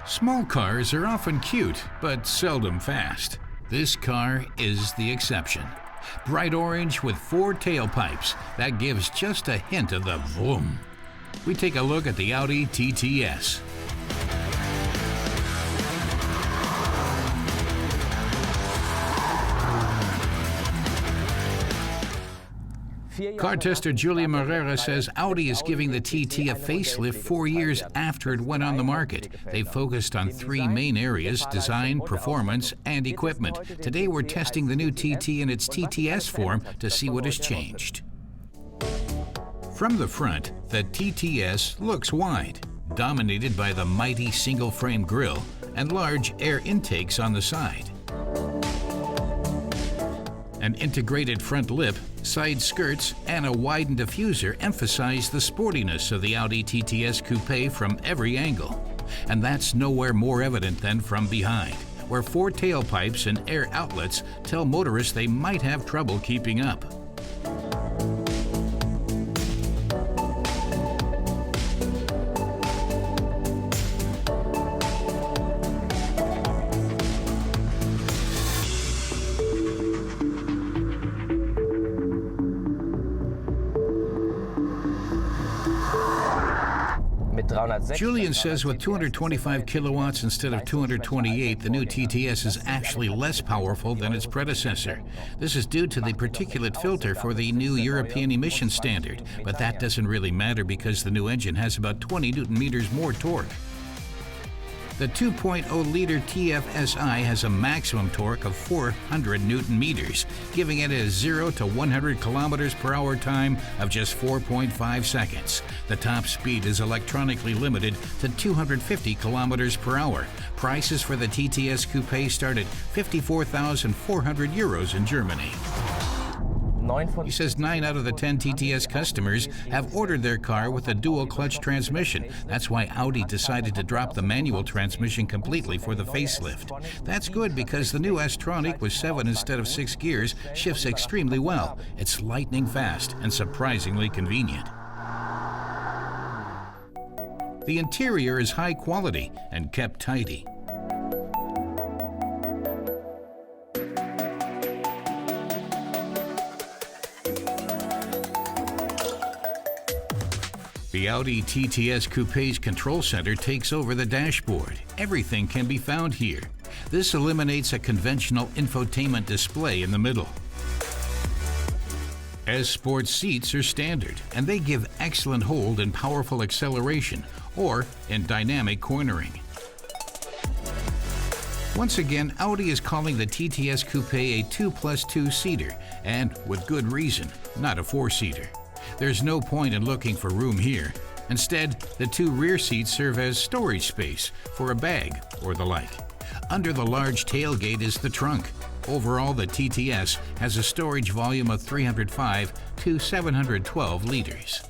Small cars are often cute, but seldom fast. This car is the exception. Bright orange with 4 tailpipes, that gives just a hint of the vroom. We take a look at the Audi TTS. Car tester Julia Morera says Audi is giving the TT a facelift 4 years after it went on the market. They focused on 3 main areas: design, performance, and equipment. Today we're testing the new TT in its TTS form to see what has changed. From the front, the TTS looks wide, dominated by the mighty single-frame grille and large air intakes on the side. An integrated front lip, side skirts, and a widened diffuser emphasize the sportiness of the Audi TTS Coupé from every angle. And that's nowhere more evident than from behind, where 4 tailpipes and air outlets tell motorists they might have trouble keeping up. Julian says with 225 kilowatts instead of 228, the new TTS is actually less powerful than its predecessor. This is due to the particulate filter for the new European emission standard, but that doesn't really matter because the new engine has about 20 Newton-meters more torque. The 2.0-liter TTS I has a maximum torque of 400 Newton-meters, giving it a 0 to 100 kilometers per hour time of just 4.5 seconds. The top speed is electronically limited to 250 kilometers per hour. Prices for the TTS Coupé start at 54,400 euros in Germany. He says 9 out of the 10 TTS customers have ordered their car with a dual-clutch transmission. That's why Audi decided to drop the manual transmission completely for the facelift. That's good because the new e-tronic with 7 instead of 6 gears shifts extremely well. It's lightning fast and surprisingly convenient. The interior is high quality and kept tidy. The Audi TTS Coupé's control center takes over the dashboard. Everything can be found here. This eliminates a conventional infotainment display in the middle. S-Sport seats are standard, and they give excellent hold and powerful acceleration, or in dynamic cornering. Once again, Audi is calling the TTS Coupé a 2+2 seater, and with good reason, not a 4-seater. There's no point in looking for room here. Instead, the 2 rear seats serve as storage space for a bag or the like. Under the large tailgate is the trunk. Overall, the TTS has a storage volume of 305 to 712 liters.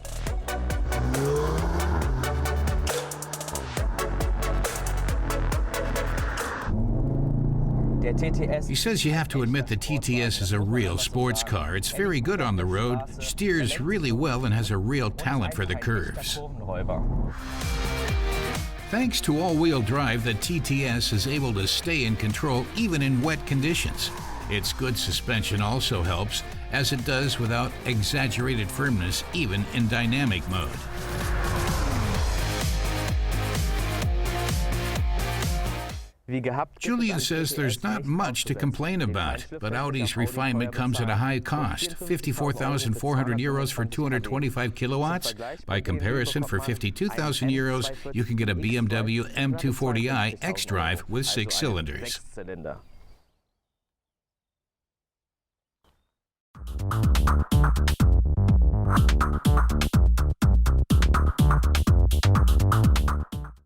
He says you have to admit the TTS is a real sports car. It's very good on the road, steers really well, and has a real talent for the curves. Thanks to all-wheel drive, the TTS is able to stay in control even in wet conditions. Its good suspension also helps, as it does without exaggerated firmness even in dynamic mode. Julian says there's not much to complain about, but Audi's refinement comes at a high cost, 54,400 euros for 225 kilowatts. By comparison, for 52,000 euros, you can get a BMW M240i X-Drive with 6 cylinders.